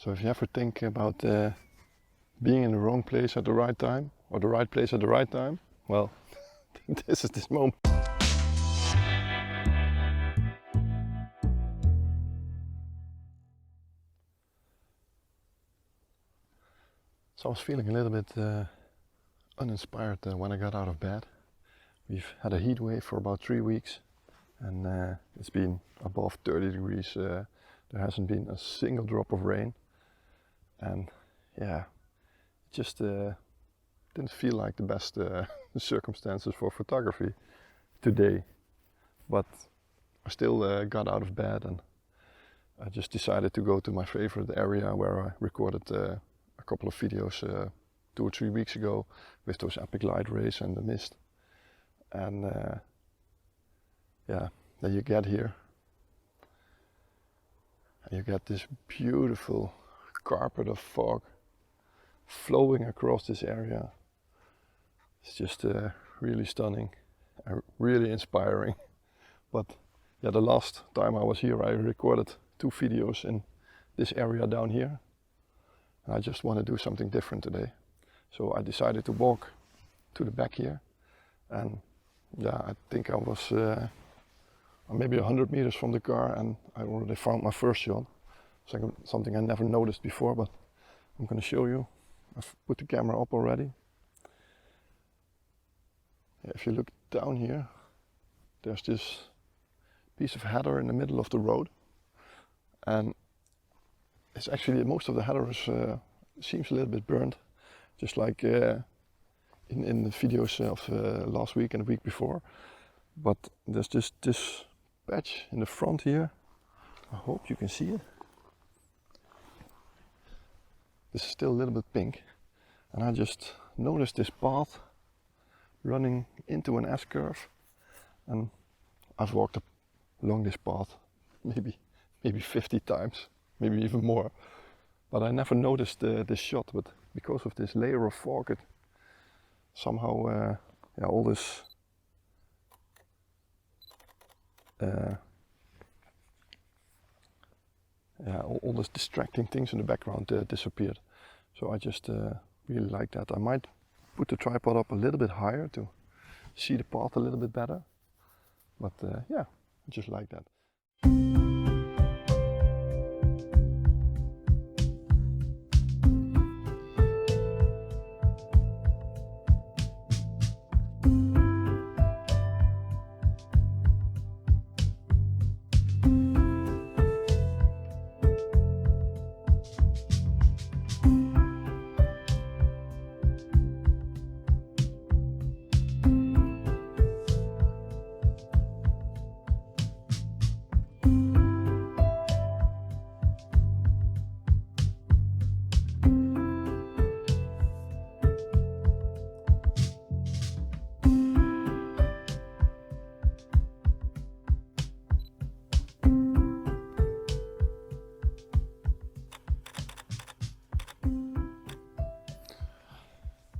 So if you ever think about being in the wrong place at the right time, or the right place at the right time, well, this is this moment. So I was feeling a little bit uninspired when I got out of bed. We've had a heat wave for about 3 weeks, and it's been above 30 degrees. There hasn't been a single drop of rain, and yeah, it just didn't feel like the best circumstances for photography today. But I still got out of bed, and I just decided to go to my favorite area where I recorded a couple of videos 2 or 3 weeks ago with those epic light rays and the mist. And yeah, then you get here and you get this beautiful carpet of fog flowing across this area. It's just really stunning and really inspiring. But yeah, the last time I was here I recorded 2 videos in this area down here. And I just want to do something different today. So I decided to walk to the back here, and yeah, I think I was maybe 100 meters from the car, and I already found my first shot. Something I never noticed before, but I'm going to show you. I've put the camera up already. Yeah, if you look down here, there's this piece of heather in the middle of the road, and it's actually, most of the heather seems a little bit burnt, just like in the videos of last week and the week before. But there's just this patch in the front here. I hope you can see it. This is still a little bit pink, and I just noticed this path running into an S-curve, and I've walked along this path maybe 50 times, maybe even more, but I never noticed this shot. But because of this layer of fog, it somehow yeah, all this yeah, all these distracting things in the background disappeared. So I just really like that. I might put the tripod up a little bit higher to see the path a little bit better, but yeah, I just like that.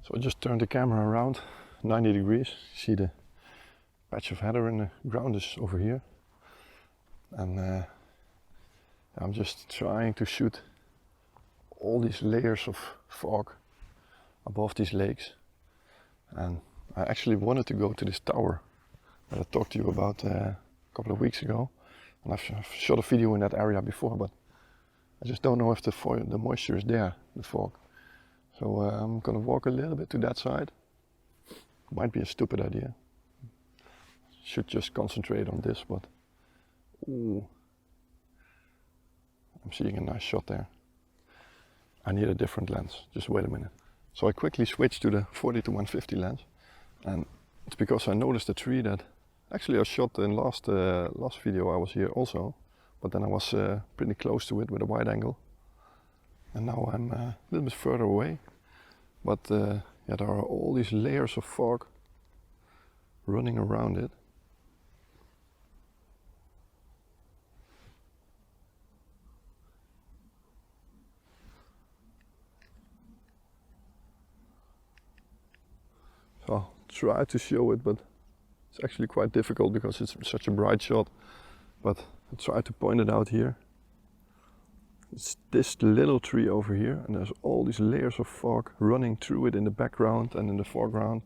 So I just turned the camera around 90 degrees. See the patch of heather in the ground is over here. And I'm just trying to shoot all these layers of fog above these lakes. And I actually wanted to go to this tower that I talked to you about a couple of weeks ago. And I've shot a video in that area before, but I just don't know if the moisture is there, the fog. So I'm gonna walk a little bit to that side. Might be a stupid idea. Should just concentrate on this, but ooh, I'm seeing a nice shot there. I need a different lens. Just wait a minute. So I quickly switched to the 40-150 lens, and it's because I noticed a tree that actually I shot in last video I was here also, but then I was pretty close to it with a wide angle. And now I'm a little bit further away, but yeah, there are all these layers of fog running around it. So I'll try to show it, but it's actually quite difficult because it's such a bright shot. But I'll try to point it out here. It's this little tree over here, and there's all these layers of fog running through it in the background and in the foreground.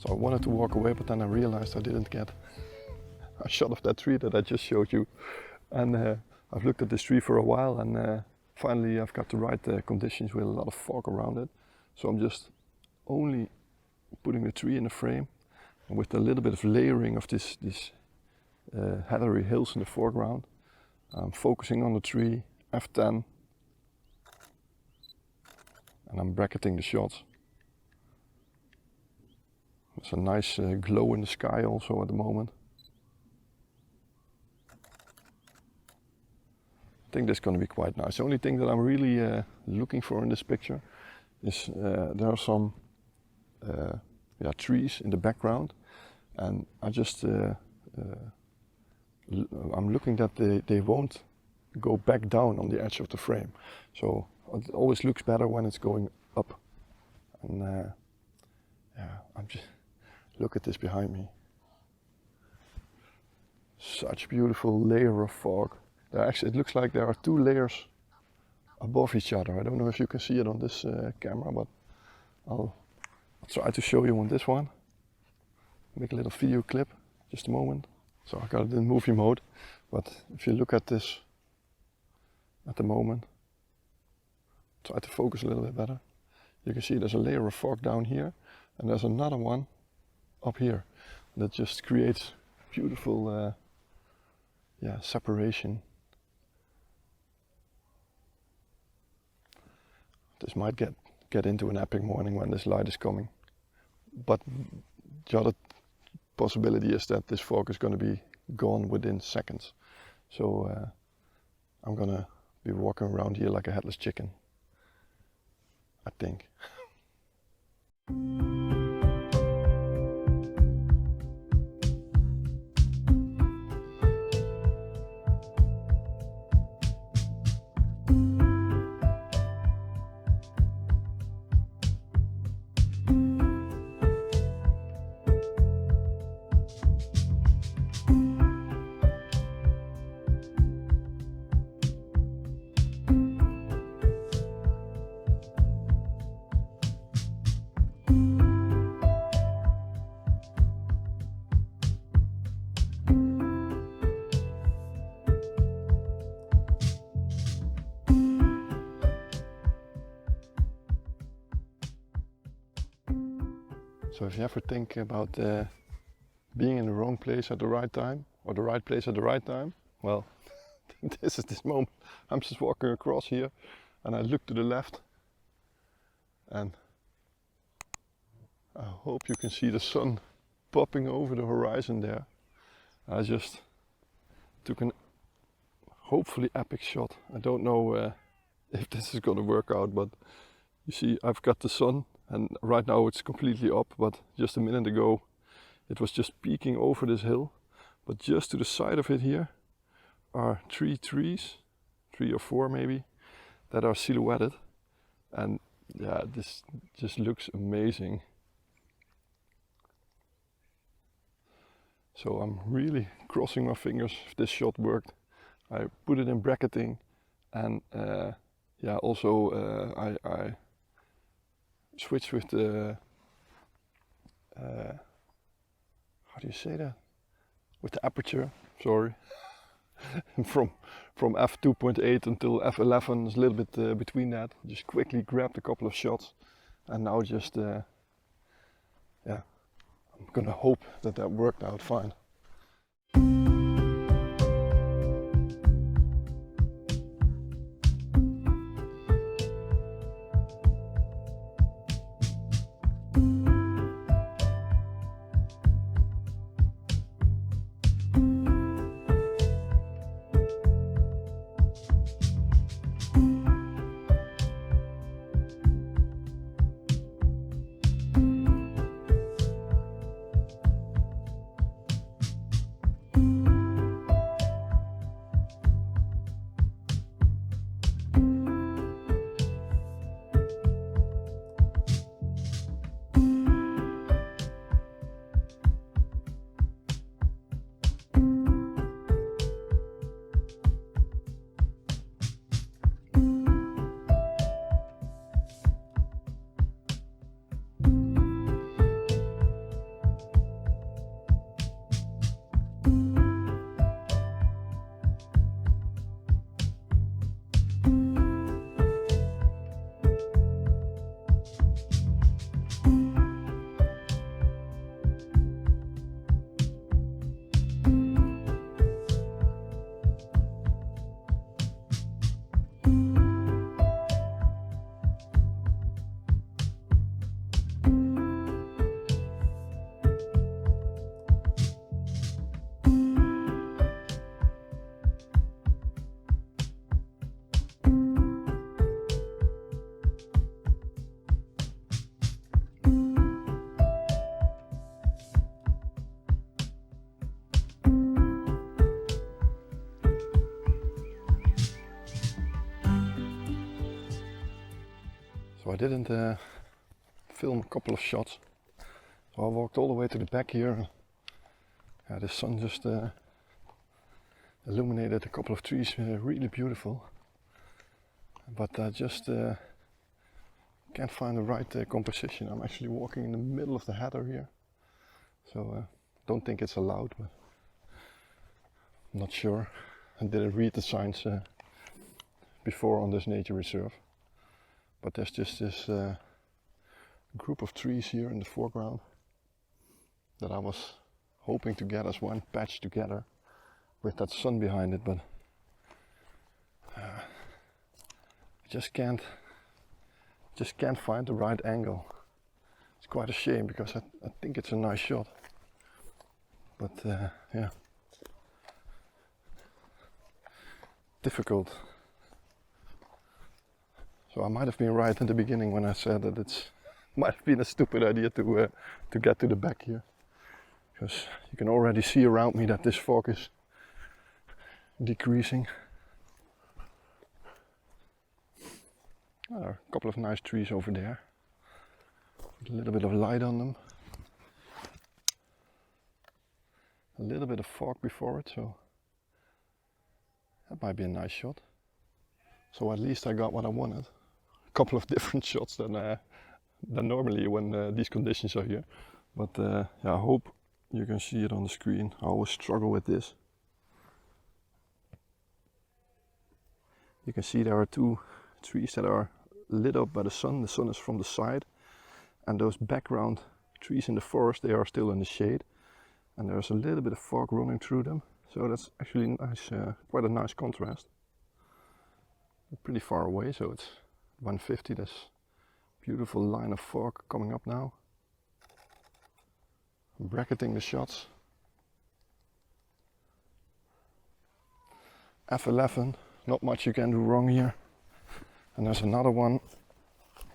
So I wanted to walk away, but then I realized I didn't get a shot of that tree that I just showed you. And I've looked at this tree for a while, and finally I've got the right conditions with a lot of fog around it. So I'm just only putting the tree in the frame, and with a little bit of layering of these heathery hills in the foreground. I'm focusing on the tree, F10, and I'm bracketing the shots. There's a nice glow in the sky also at the moment. I think this is going to be quite nice. The only thing that I'm really looking for in this picture is there are some trees in the background, and I just I'm looking that they won't go back down on the edge of the frame. So it always looks better when it's going up. And I'm just look at this behind me. Such beautiful layer of fog. It looks like there are two layers above each other. I don't know if you can see it on this camera, but I'll try to show you on this one. Make a little video clip, just a moment. So I got it in movie mode, but if you look at this at the moment, try to focus a little bit better. You can see there's a layer of fog down here, and there's another one up here that just creates beautiful separation. This might get into an epic morning when this light is coming, but the other possibility is that this fog is going to be gone within seconds. So I'm gonna be walking around here like a headless chicken, I think. So if you ever think about being in the wrong place at the right time, or the right place at the right time, well, this is this moment. I'm just walking across here, and I look to the left, and I hope you can see the sun popping over the horizon there. I just took an hopefully epic shot. I don't know if this is going to work out, but you see I've got the sun, and right now it's completely up, but just a minute ago it was just peeking over this hill. But just to the side of it here are three trees, 3 or 4 maybe, that are silhouetted, and yeah, this just looks amazing. So I'm really crossing my fingers if this shot worked. I put it in bracketing, and also I switched with the how do you say that? With the aperture, sorry. from f2.8 until f11 is a little bit between that. Just quickly grabbed a couple of shots, and now just yeah, I'm gonna hope that that worked out fine. So I didn't film a couple of shots, so I walked all the way to the back here. Yeah, the sun just illuminated a couple of trees, really beautiful, but I just can't find the right composition. I'm actually walking in the middle of the heather here, so don't think it's allowed, but I'm not sure. I didn't read the signs before on this nature reserve. But there's just this group of trees here in the foreground that I was hoping to get as one patch together with that sun behind it, but I just can't find the right angle. It's quite a shame because I think it's a nice shot, but yeah, difficult. So I might have been right in the beginning when I said that it might have been a stupid idea to get to the back here, because you can already see around me that this fog is decreasing. There are a couple of nice trees over there, with a little bit of light on them. A little bit of fog before it, so that might be a nice shot. So at least I got what I wanted. A couple of different shots than normally when these conditions are here. But yeah, I hope you can see it on the screen. I always struggle with this. You can see there are two trees that are lit up by the sun. The sun is from the side, and those background trees in the forest, they are still in the shade, and there's a little bit of fog running through them. So that's actually nice, quite a nice contrast. Pretty far away, so it's 150. This beautiful line of fog coming up now. I'm bracketing the shots. F11, not much you can do wrong here. And there's another one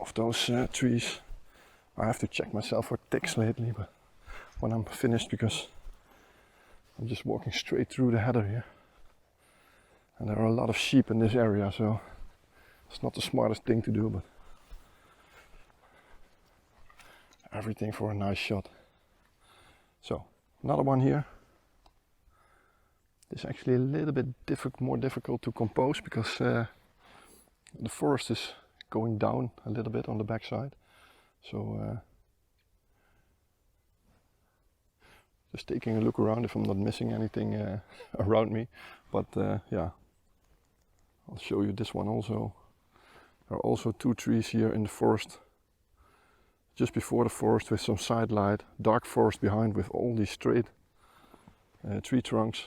of those trees. I have to check myself for ticks lately, but when I'm finished, because I'm just walking straight through the heather here. And there are a lot of sheep in this area, so it's not the smartest thing to do, but everything for a nice shot. So, another one here. It's actually a little bit more difficult to compose because the forest is going down a little bit on the backside. So Just taking a look around if I'm not missing anything around me. But yeah, I'll show you this one also. There are also 2 trees here in the forest, just before the forest, with some side light, dark forest behind with all these straight tree trunks.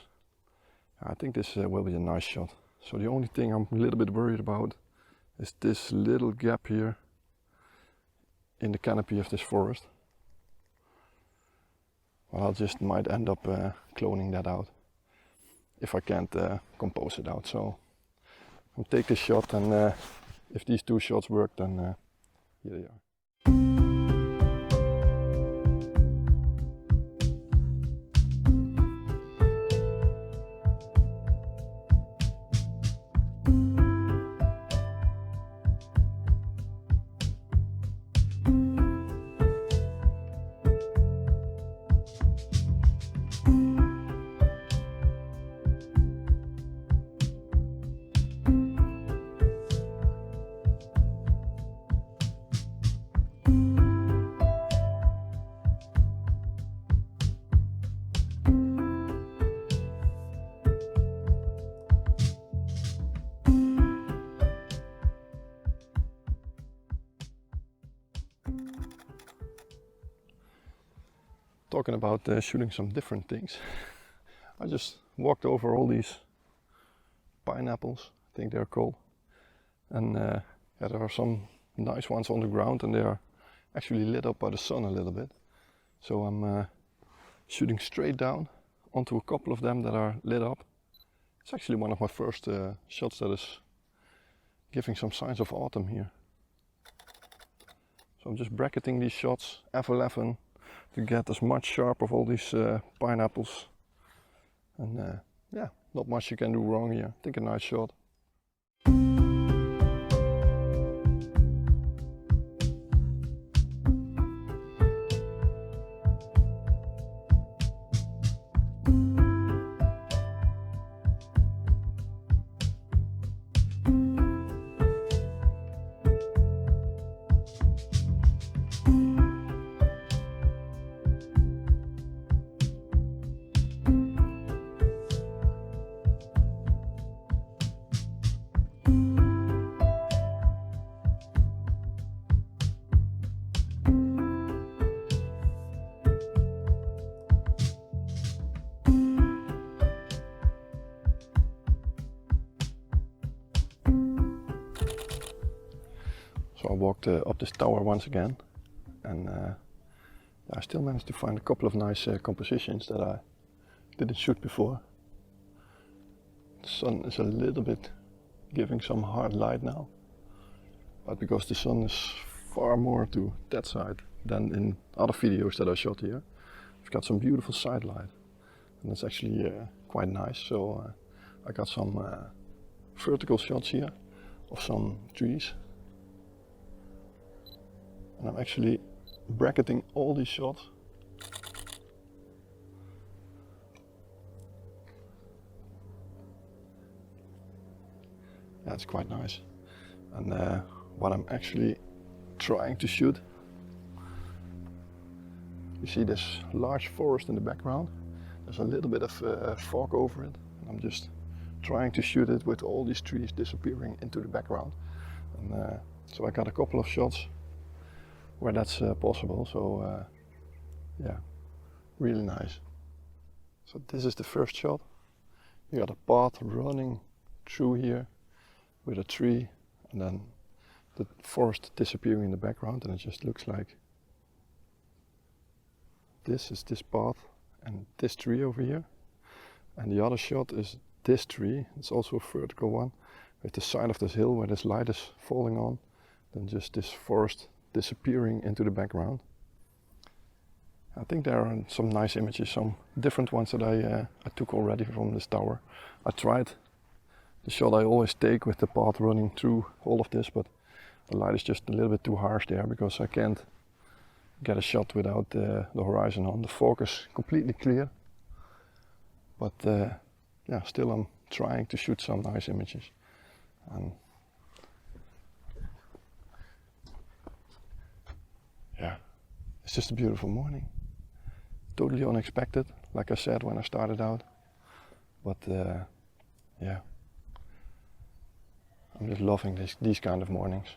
I think this will be a nice shot. So the only thing I'm a little bit worried about is this little gap here in the canopy of this forest. Well, I just might end up cloning that out if I can't compose it out. So I'll take this shot, and if these 2 shots work, then here they are. Talking about shooting some different things, I just walked over all these pineapples, I think they're called, and yeah, there are some nice ones on the ground, and they are actually lit up by the sun a little bit. So I'm shooting straight down onto a couple of them that are lit up. It's actually one of my first shots that is giving some signs of autumn here. So I'm just bracketing these shots, F11, to get as much sharp of all these pineapples. And yeah, not much you can do wrong here. I think a nice shot. So I walked up this tower once again, and I still managed to find a couple of nice compositions that I didn't shoot before. The sun is a little bit giving some hard light now, but because the sun is far more to that side than in other videos that I shot here, I've got some beautiful side light, and it's actually quite nice. So I got some vertical shots here of some trees. And I'm actually bracketing all these shots. Yeah, it's quite nice. And what I'm actually trying to shoot, you see this large forest in the background. There's a little bit of fog over it. And I'm just trying to shoot it with all these trees disappearing into the background. And so I got a couple of shots where that's possible, so yeah, really nice. So this is the first shot. You got a path running through here with a tree, and then the forest disappearing in the background, and it just looks like this is this path and this tree over here. And the other shot is this tree. It's also a vertical one with the side of this hill where this light is falling on, then just this forest disappearing into the background. I think there are some nice images, some different ones that I took already from this tower. I tried the shot I always take with the path running through all of this, but the light is just a little bit too harsh there because I can't get a shot without the horizon on. The fog is completely clear, but yeah, still I'm trying to shoot some nice images. And yeah, it's just a beautiful morning. totally unexpected, like I said when I started out. But yeah, I'm just loving these kind of mornings.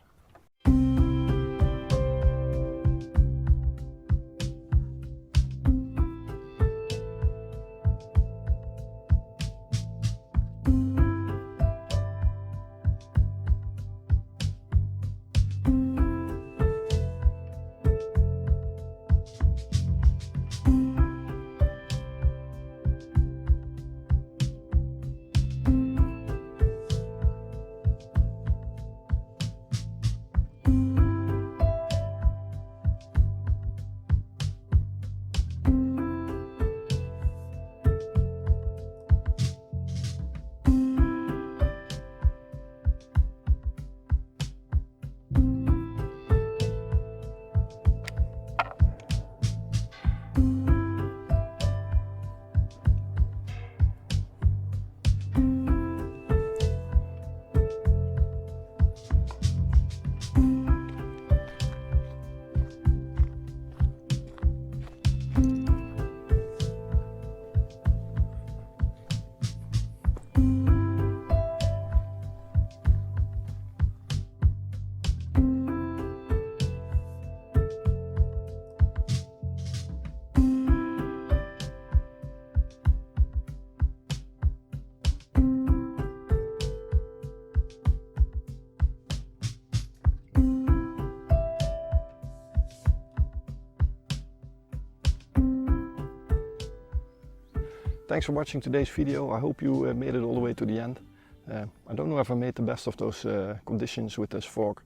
Thanks for watching today's video. I hope you made it all the way to the end. I don't know if I made the best of those conditions with this fog,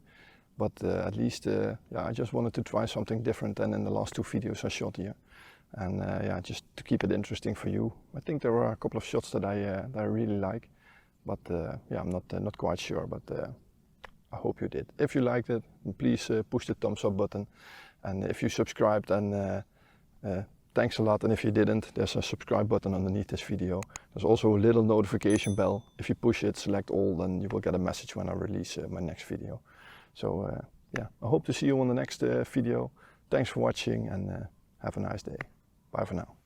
but at least yeah, I just wanted to try something different than in the last two videos I shot here. And yeah, just to keep it interesting for you. I think there are a couple of shots that I really like, but yeah, I'm not quite sure, but I hope you did. If you liked it, please push the thumbs up button, and if you subscribed, then thanks a lot. And if you didn't, there's a subscribe button underneath this video. There's also a little notification bell. If you push it, select all, then you will get a message when I release my next video. So yeah, I hope to see you on the next video. Thanks for watching, and have a nice day. Bye for now.